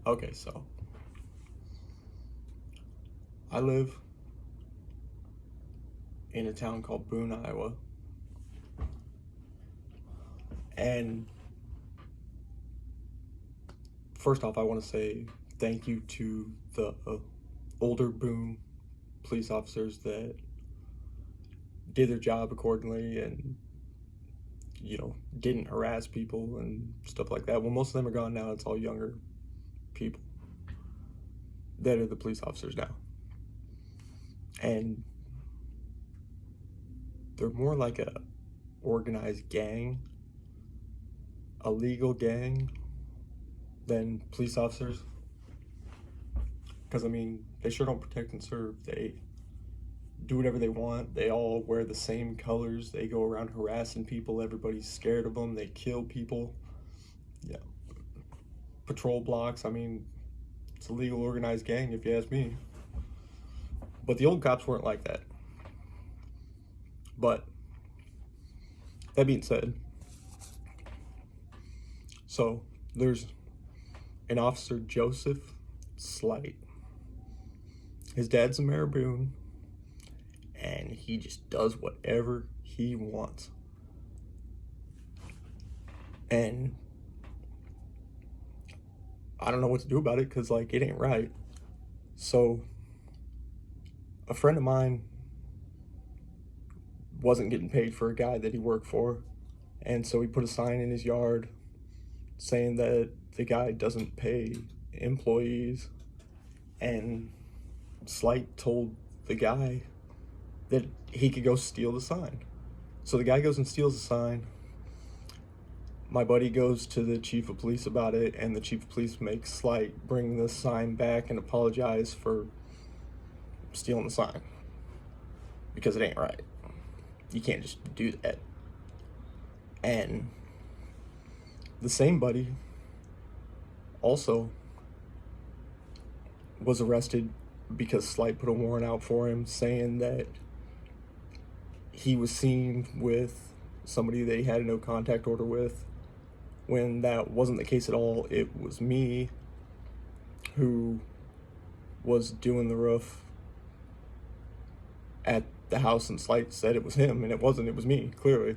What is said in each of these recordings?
Okay, so I live in a town called Boone, Iowa, and first off, I want to say thank you to the older Boone police officers that did their job accordingly and didn't harass people and stuff like that. Well, most of them are gone now. It's all younger people that are the police officers now, and they're more like a organized gang, a legal gang, than police officers. Because I mean, they sure don't protect and serve. They do whatever they want. They all wear the same colors. They go around harassing people. Everybody's scared of them. They kill people. Yeah, patrol blocks. I mean, it's a legal organized gang if you ask me. But the old cops weren't like that. But that being said, so there's an officer, Joseph Slight. His dad's a Mayor Boone, and he just does whatever he wants. And I don't know what to do about it because, like, it ain't right. So a friend of mine wasn't getting paid for a guy that he worked for, and so he put a sign in his yard saying that the guy doesn't pay employees, and Slight told the guy that he could go steal the sign. So the guy goes and steals the sign. My buddy goes to the chief of police about it, and the chief of police makes Slight bring the sign back and apologize for stealing the sign, because it ain't right. You can't just do that. And the same buddy also was arrested because Slight put a warrant out for him saying that he was seen with somebody that he had a no contact order with, when that wasn't the case at all. It was me who was doing the roof at the house, and Slight said it was him, and it wasn't. It was me, clearly.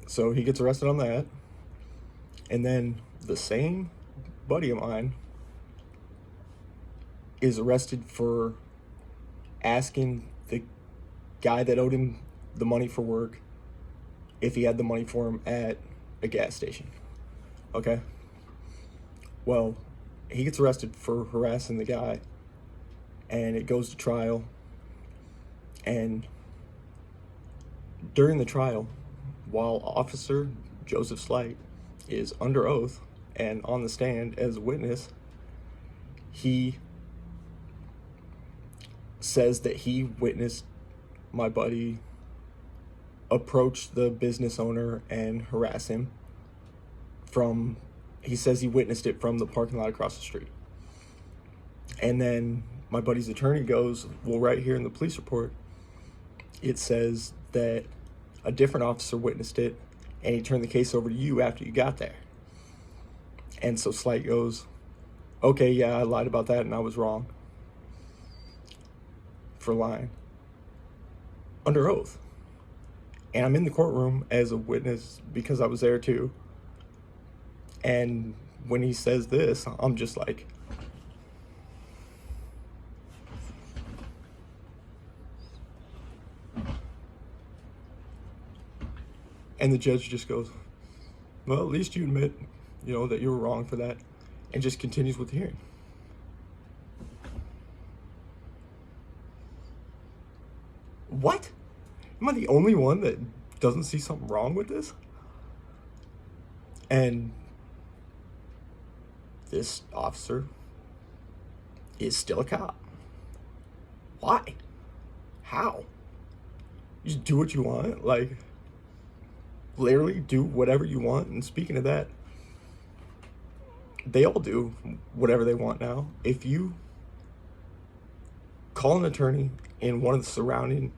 So he gets arrested on that. And then the same buddy of mine is arrested for asking the guy that owed him the money for work if he had the money for him at a gas station. Okay? Well, he gets arrested for harassing the guy, and it goes to trial. And during the trial, while Officer Joseph Slight is under oath and on the stand as a witness, he says that he witnessed my buddy approach the business owner and harass him he says he witnessed it from the parking lot across the street. And then my buddy's attorney goes, well, right here in the police report, it says that a different officer witnessed it, and he turned the case over to you after you got there. And so Slight goes, okay, yeah, I lied about that and I was wrong for lying under oath. And I'm in the courtroom as a witness because I was there too. And when he says this, I'm just like, and the judge just goes, well, at least you admit, that you were wrong for that, and just continues with the hearing. What? Am I the only one that doesn't see something wrong with this? And this officer is still a cop. Why? How? You just do what you want? Like, literally do whatever you want. And speaking of that, they all do whatever they want now. If you call an attorney in one of the surrounding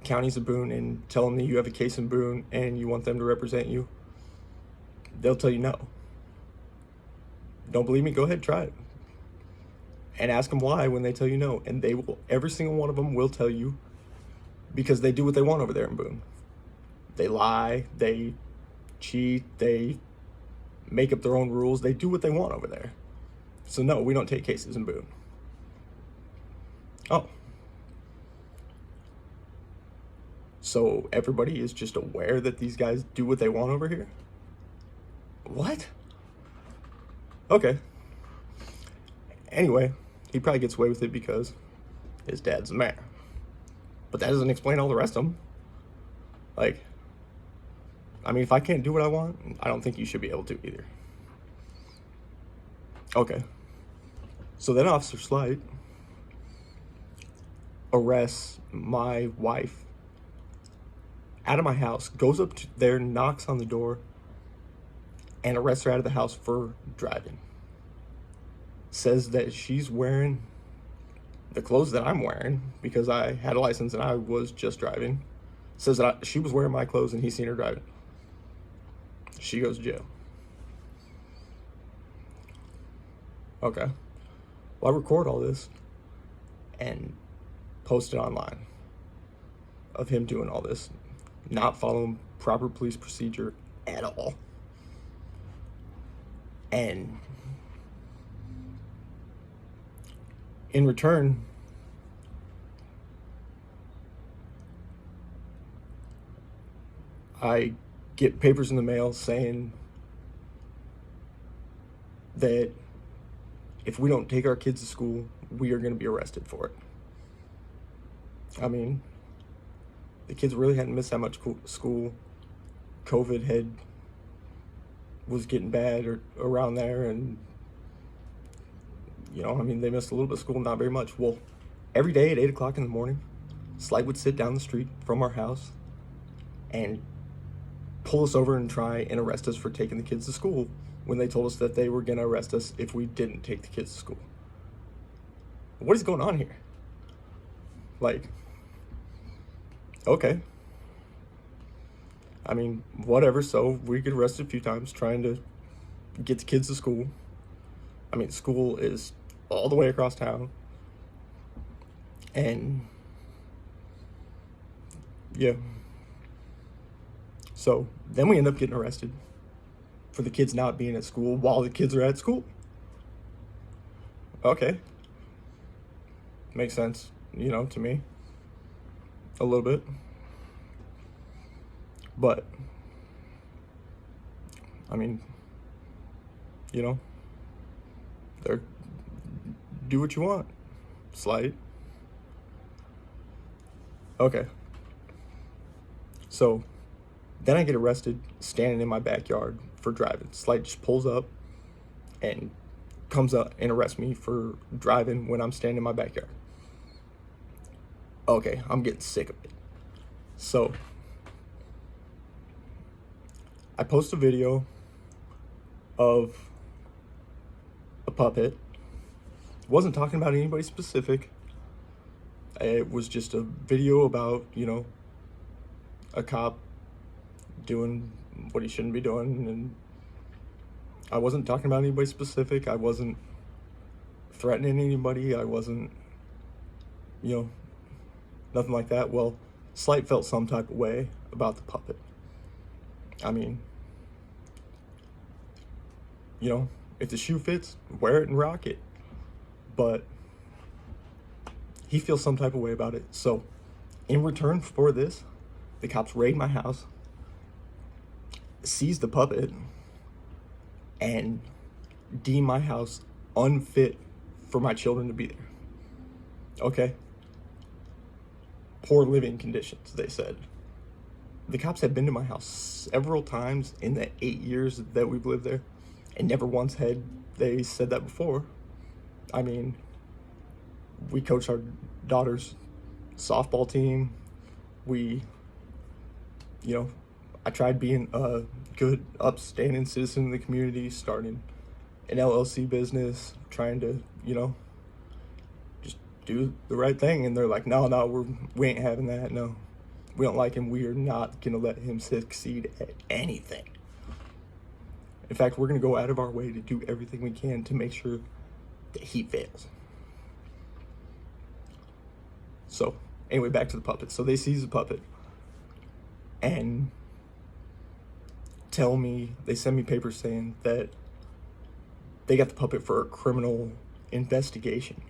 counties of Boone and tell them that you have a case in Boone and you want them to represent you, they'll tell you no. Don't believe me? Go ahead, try it. And ask them why when they tell you no. And they will, every single one of them will tell you because they do what they want over there in Boone. They lie, they cheat, they make up their own rules. They do what they want over there. So no, we don't take cases in Boone. Oh. So everybody is just aware that these guys do what they want over here? What? Okay. Anyway, he probably gets away with it because his dad's the mayor. But that doesn't explain all the rest of them. Like, I mean, if I can't do what I want, I don't think you should be able to either. Okay. So then Officer Slight arrests my wife out of my house, goes up to there, knocks on the door, and arrests her out of the house for driving. Says that she's wearing the clothes that I'm wearing because I had a license and I was just driving. Says that she was wearing my clothes and he's seen her driving. She goes to jail. Okay. Well, I record all this and post it online of him doing all this, not following proper police procedure at all. And in return, I get papers in the mail saying that if we don't take our kids to school, we are going to be arrested for it. I mean, the kids really hadn't missed that much school. COVID was getting bad or around there, and I mean, they missed a little bit of school, not very much. Well, every day at 8 o'clock in the morning, Slight would sit down the street from our house and pull us over and try and arrest us for taking the kids to school when they told us that they were going to arrest us if we didn't take the kids to school. What is going on here? Like, okay. I mean, whatever. So we get arrested a few times trying to get the kids to school. I mean, school is all the way across town. And yeah. So then we end up getting arrested for the kids not being at school while the kids are at school. Okay. Makes sense, to me. A little bit. But, I mean, they're, do what you want. Slight. Okay. So then I get arrested standing in my backyard for driving. Slight just pulls up and comes up and arrests me for driving when I'm standing in my backyard. Okay, I'm getting sick of it. So I post a video of a puppet. Wasn't talking about anybody specific. It was just a video about, a cop doing what he shouldn't be doing. And I wasn't talking about anybody specific. I wasn't threatening anybody. I wasn't, nothing like that. Well, Slight felt some type of way about the puppet. I mean, if the shoe fits, wear it and rock it. But he feels some type of way about it. So in return for this, the cops raid my house, seize the puppet, and deem my house unfit for my children to be there. Okay? Poor living conditions, they said. The cops had been to my house several times in the 8 years that we've lived there, and never once had they said that before. I mean, we coach our daughter's softball team. I tried being a good, upstanding citizen in the community, starting an LLC business, trying to, just do the right thing. And they're like, no, we ain't having that. No, we don't like him. We are not going to let him succeed at anything. In fact, we're going to go out of our way to do everything we can to make sure that he fails. So, anyway, back to the puppet. So they seize the puppet and they send me papers saying that they got the puppet for a criminal investigation.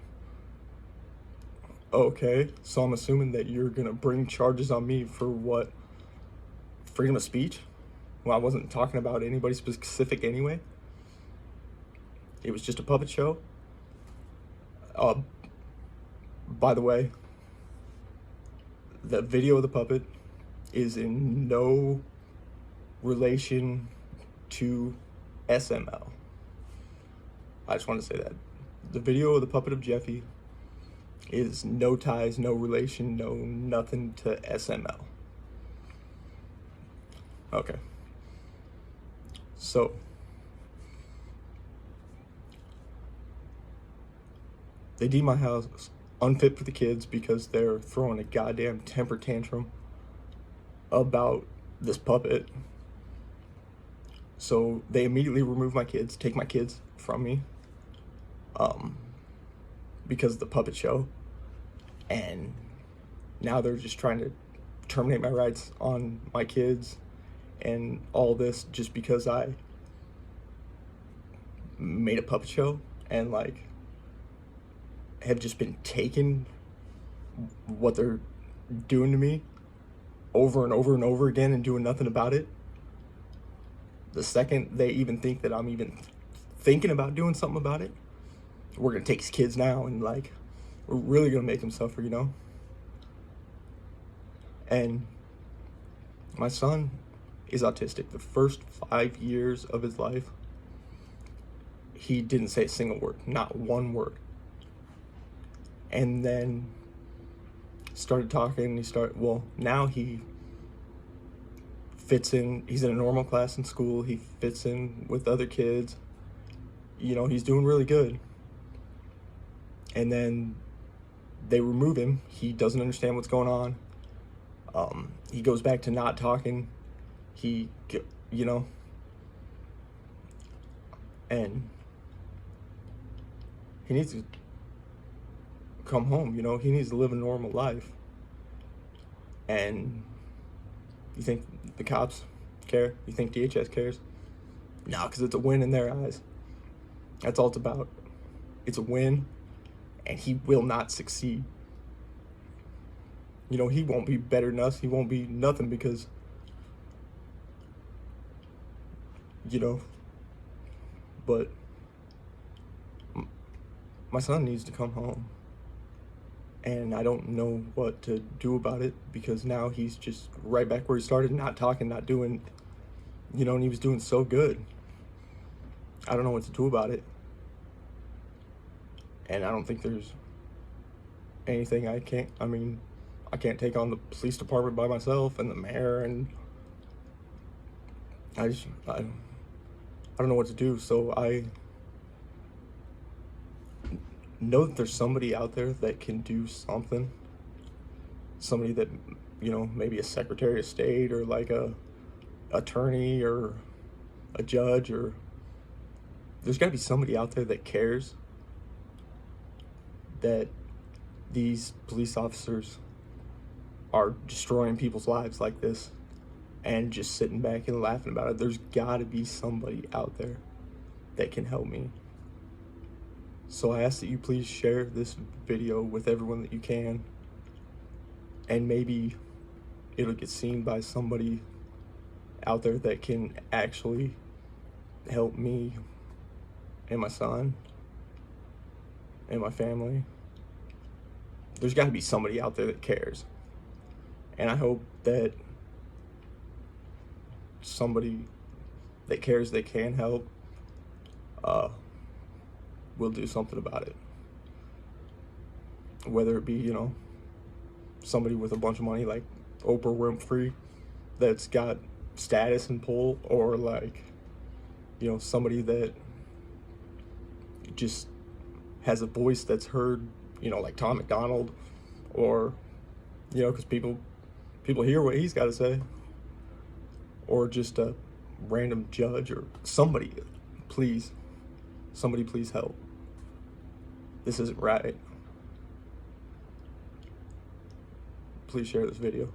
Okay, so I'm assuming that you're going to bring charges on me for what? Freedom of speech? Well, I wasn't talking about anybody specific anyway. It was just a puppet show. By the way, the video of the puppet is in no relation to SML. I just want to say that. The video of the puppet of Jeffy is no ties, no relation, no nothing to SML. Okay. So, they deem my house unfit for the kids because they're throwing a goddamn temper tantrum about this puppet. So they immediately remove my kids, take my kids from me, because of the puppet show. And now they're just trying to terminate my rights on my kids and all this just because I made a puppet show and like have just been taking what they're doing to me over and over and over again and doing nothing about it. The second they even think that I'm even thinking about doing something about it, we're gonna take his kids now and like we're really gonna make him suffer, you know? And my son is autistic. The first 5 years of his life, he didn't say a single word, not one word. And then started talking, now he fits in, he's in a normal class in school, he fits in with other kids, you know, he's doing really good. And then they remove him, he doesn't understand what's going on, he goes back to not talking, you know, and he needs to come home, you know, he needs to live a normal life. And you think the cops care? You think DHS cares? No, because it's a win in their eyes. That's all it's about. It's a win, and he will not succeed. You know, he won't be better than us. He won't be nothing because, you know, but my son needs to come home. And I don't know what to do about it because now he's just right back where he started, not talking, not doing, you know, and he was doing so good. I don't know what to do about it. And I don't think there's anything I can't take on the police department by myself and the mayor, and I don't know what to do. So I know that there's somebody out there that can do something. Somebody that, you know, maybe a secretary of state or like a attorney or a judge, or there's got to be somebody out there that cares that these police officers are destroying people's lives like this and just sitting back and laughing about it. There's got to be somebody out there that can help me. So I ask that you please share this video with everyone that you can, and maybe it'll get seen by somebody out there that can actually help me and my son and my family. There's got to be somebody out there that cares, and I hope that somebody that cares that can help will do something about it. Whether it be, you know, somebody with a bunch of money like Oprah Winfrey that's got status and pull, or like, you know, somebody that just has a voice that's heard, you know, like Tom McDonald, or, you know, because people hear what he's got to say, or just a random judge or somebody, please, somebody please help. This isn't right. Please share this video.